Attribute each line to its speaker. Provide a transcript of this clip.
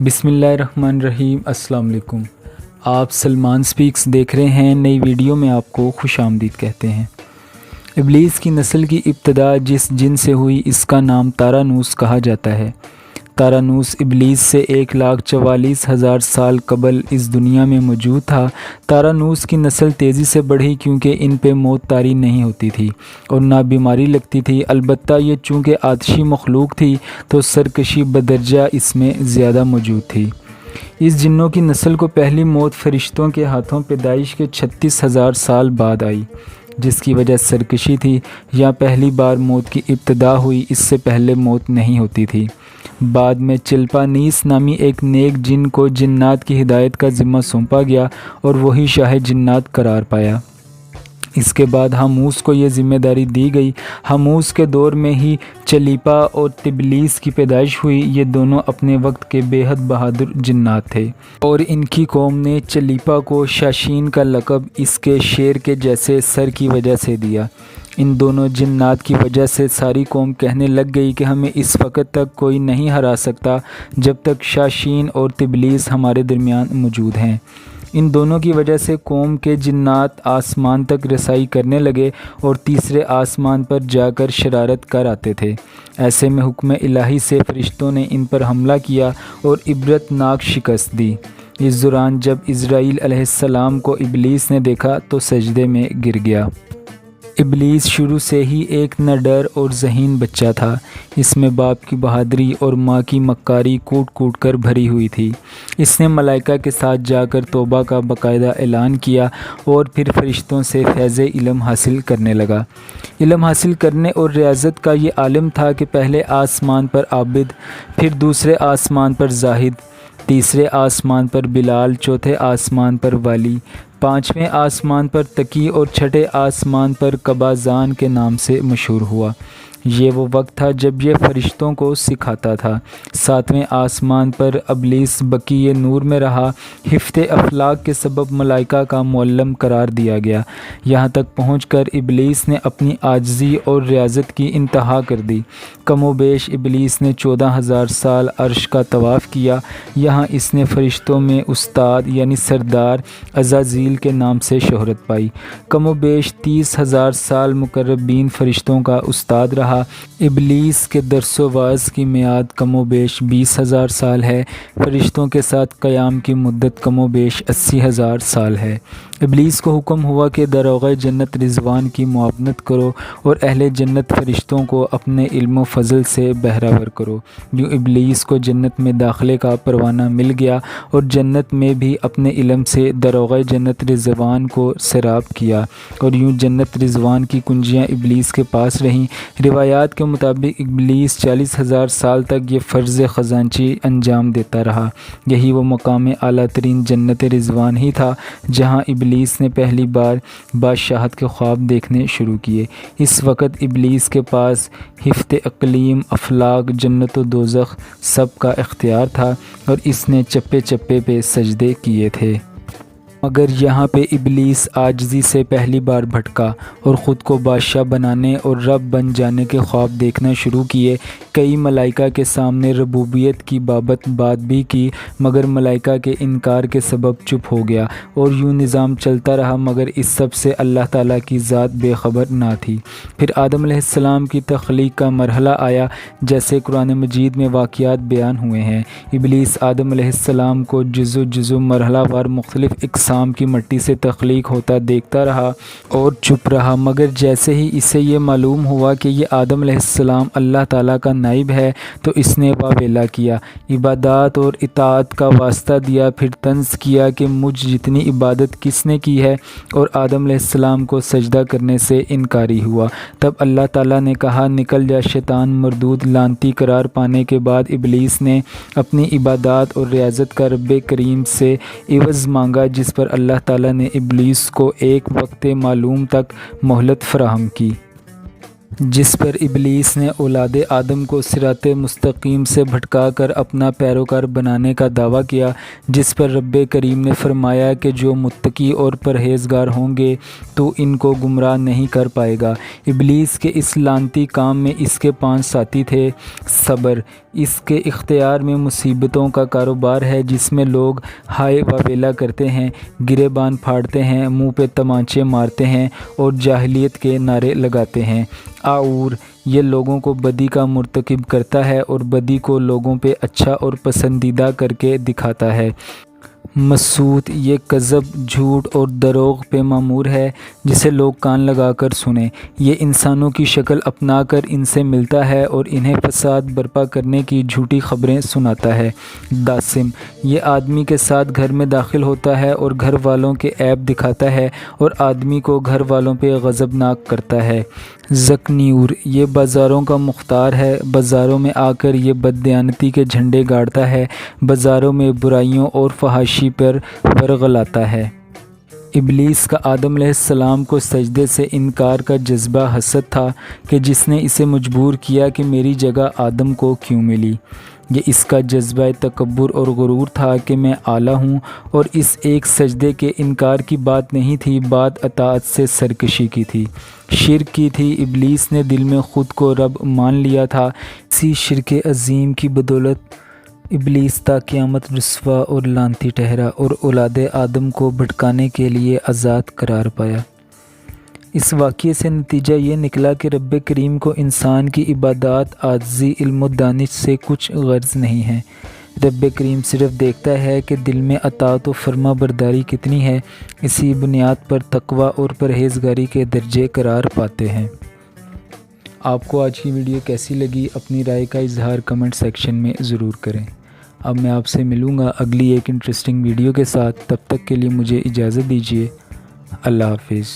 Speaker 1: بسم اللہ الرحمن الرحیم۔ السلام علیکم۔ آپ سلمان سپیکس دیکھ رہے ہیں۔ نئی ویڈیو میں آپ کو خوش آمدید کہتے ہیں۔ ابلیس کی نسل کی ابتدا جس جن سے ہوئی اس کا نام تارانوس کہا جاتا ہے۔ تارانوس ابلیس سے 1,44,000 سال قبل اس دنیا میں موجود تھا۔ تارانوس کی نسل تیزی سے بڑھی کیونکہ ان پہ موت طاری نہیں ہوتی تھی اور نہ بیماری لگتی تھی، البتہ یہ چونکہ آتشی مخلوق تھی تو سرکشی بدرجہ اس میں زیادہ موجود تھی۔ اس جنوں کی نسل کو پہلی موت فرشتوں کے ہاتھوں پیدائش کے 36,000 سال بعد آئی، جس کی وجہ سرکشی تھی۔ یہاں پہلی بار موت کی ابتدا ہوئی، اس سے پہلے موت نہیں ہوتی تھی۔ بعد میں چلپانیس نامی ایک نیک جن کو جنات کی ہدایت کا ذمہ سونپا گیا اور وہی شاہ جنات قرار پایا۔ اس کے بعد ہاموس کو یہ ذمہ داری دی گئی۔ ہاموس کے دور میں ہی چلیپا اور تبلیس کی پیدائش ہوئی۔ یہ دونوں اپنے وقت کے بے حد بہادر جنات تھے اور ان کی قوم نے چلیپا کو شاشین کا لقب اس کے شیر کے جیسے سر کی وجہ سے دیا۔ ان دونوں جنات کی وجہ سے ساری قوم کہنے لگ گئی کہ ہمیں اس وقت تک کوئی نہیں ہرا سکتا جب تک شاشین اور تبلیس ہمارے درمیان موجود ہیں۔ ان دونوں کی وجہ سے قوم کے جنات آسمان تک رسائی کرنے لگے اور تیسرے آسمان پر جا کر شرارت کر آتے تھے۔ ایسے میں حکم الہی سے فرشتوں نے ان پر حملہ کیا اور عبرت ناک شکست دی۔ اس دوران جب اسرائیل علیہ السلام کو ابلیس نے دیکھا تو سجدے میں گر گیا۔ ابلیس شروع سے ہی ایک نڈر اور ذہین بچہ تھا۔ اس میں باپ کی بہادری اور ماں کی مکاری کوٹ کوٹ کر بھری ہوئی تھی۔ اس نے ملائکہ کے ساتھ جا کر توبہ کا باقاعدہ اعلان کیا اور پھر فرشتوں سے فیض علم حاصل کرنے لگا۔ علم حاصل کرنے اور ریاضت کا یہ عالم تھا کہ پہلے آسمان پر عابد، پھر دوسرے آسمان پر زاہد، تیسرے آسمان پر بلال، چوتھے آسمان پر والی، پانچویں آسمان پر تقی اور چھٹے آسمان پر قبازان کے نام سے مشہور ہوا۔ یہ وہ وقت تھا جب یہ فرشتوں کو سکھاتا تھا۔ ساتویں آسمان پر ابلیس بقیع نور میں رہا۔ حفظ افلاک کے سبب ملائکہ کا معلم قرار دیا گیا۔ یہاں تک پہنچ کر ابلیس نے اپنی عاجزی اور ریاضت کی انتہا کر دی۔ کم و بیش ابلیس نے 14,000 سال عرش کا طواف کیا۔ یہاں اس نے فرشتوں میں استاد یعنی سردار عزازیل کے نام سے شہرت پائی۔ کم و بیش 30,000 سال مقربین فرشتوں کا استاد رہا۔ ابلیس کے درس و وعظ کی میعاد کم و بیش 20,000 سال ہے۔ فرشتوں کے ساتھ قیام کی مدت کم و بیش 80,000 سال ہے۔ ابلیس کو حکم ہوا کہ داروغہ جنت رضوان کی معاونت کرو اور اہل جنت فرشتوں کو اپنے علم و فضل سے بہرہور کرو۔ یوں ابلیس کو جنت میں داخلے کا پروانہ مل گیا اور جنت میں بھی اپنے علم سے داروغہ جنت رضوان کو سیراب کیا اور یوں جنت رضوان کی کنجیاں ابلیس کے پاس رہیں۔ روایات کے مطابق ابلیس 40,000 سال تک یہ فرض خزانچی انجام دیتا رہا۔ یہی وہ مقام اعلیٰ ترین جنت رضوان ہی تھا جہاں ابلیس نے پہلی بار بادشاہت کے خواب دیکھنے شروع کیے۔ اس وقت ابلیس کے پاس حفظ اقلیم، افلاک، جنت و دوزخ سب کا اختیار تھا اور اس نے چپے چپے پہ سجدے کیے تھے۔ مگر یہاں پہ ابلیس عاجزی سے پہلی بار بھٹکا اور خود کو بادشاہ بنانے اور رب بن جانے کے خواب دیکھنا شروع کیے۔ کئی ملائکہ کے سامنے ربوبیت کی بابت بات بھی کی مگر ملائکہ کے انکار کے سبب چپ ہو گیا اور یوں نظام چلتا رہا، مگر اس سب سے اللہ تعالیٰ کی ذات بے خبر نہ تھی۔ پھر آدم علیہ السلام کی تخلیق کا مرحلہ آیا، جیسے قرآن مجید میں واقعات بیان ہوئے ہیں۔ ابلیس آدم علیہ السلام کو جزو جزو مرحلہ وار مختلف اقسام کی مٹی سے تخلیق ہوتا دیکھتا رہا اور چپ رہا، مگر جیسے ہی اسے یہ معلوم ہوا کہ یہ آدم علیہ السلام اللہ تعالیٰ کا نائب ہے تو اس نے واویلا کیا، عبادات اور اطاعت کا واسطہ دیا، پھر طنز کیا کہ مجھ جتنی عبادت کس نے کی ہے، اور آدم علیہ السلام کو سجدہ کرنے سے انکاری ہوا۔ تب اللہ تعالیٰ نے کہا نکل جا شیطان مردود۔ لعنتی قرار پانے کے بعد ابلیس نے اپنی عبادات اور ریاضت کا رب کریم سے عوض مانگا، جس پر اللہ تعالیٰ نے ابلیس کو ایک وقت معلوم تک مہلت فراہم کی۔ جس پر ابلیس نے اولاد آدم کو صراط مستقیم سے بھٹکا کر اپنا پیروکار بنانے کا دعویٰ کیا، جس پر رب کریم نے فرمایا کہ جو متقی اور پرہیزگار ہوں گے تو ان کو گمراہ نہیں کر پائے گا۔ ابلیس کے اس لعنتی کام میں اس کے 5 ساتھی تھے۔ صبر، اس کے اختیار میں مصیبتوں کا کاروبار ہے جس میں لوگ ہائے واویلا کرتے ہیں، گریبان پھاڑتے ہیں، منہ پہ تمانچے مارتے ہیں اور جاہلیت کے نعرے لگاتے ہیں۔ اور یہ لوگوں کو بدی کا مرتکب کرتا ہے اور بدی کو لوگوں پہ اچھا اور پسندیدہ کر کے دکھاتا ہے۔ مسوت، یہ کذب، جھوٹ اور دروغ پہ مامور ہے جسے لوگ کان لگا کر سنیں۔ یہ انسانوں کی شکل اپنا کر ان سے ملتا ہے اور انہیں فساد برپا کرنے کی جھوٹی خبریں سناتا ہے۔ داسم، یہ آدمی کے ساتھ گھر میں داخل ہوتا ہے اور گھر والوں کے عیب دکھاتا ہے اور آدمی کو گھر والوں پہ غضبناک کرتا ہے۔ ذکنیور، یہ بازاروں کا مختار ہے، بازاروں میں آ کر یہ بددیانتی کے جھنڈے گاڑتا ہے، بازاروں میں برائیوں اور فحاشی پر ورغلاتا ہے۔ ابلیس کا آدم علیہ السلام کو سجدے سے انکار کا جذبہ حسد تھا کہ جس نے اسے مجبور کیا کہ میری جگہ آدم کو کیوں ملی۔ یہ اس کا جذبہ تکبر اور غرور تھا کہ میں اعلیٰ ہوں، اور اس ایک سجدے کے انکار کی بات نہیں تھی، بات اطاعت سے سرکشی کی تھی، شرک کی تھی۔ ابلیس نے دل میں خود کو رب مان لیا تھا۔ اسی شرک عظیم کی بدولت ابلیس تا قیامت رسوا اور لعنتی ٹھہرا اور اولاد آدم کو بھٹکانے کے لیے آزاد قرار پایا۔ اس واقعے سے نتیجہ یہ نکلا کہ رب کریم کو انسان کی عبادات، عاجزی، علم و دانش سے کچھ غرض نہیں ہے۔ رب کریم صرف دیکھتا ہے کہ دل میں اطاعت و فرما برداری کتنی ہے۔ اسی بنیاد پر تقوی اور پرہیزگاری کے درجے قرار پاتے ہیں۔ آپ کو آج کی ویڈیو کیسی لگی؟ اپنی رائے کا اظہار کمنٹ سیکشن میں ضرور کریں۔ اب میں آپ سے ملوں گا اگلی ایک انٹرسٹنگ ویڈیو کے ساتھ، تب تک کے لیے مجھے اجازت دیجیے۔ اللہ حافظ۔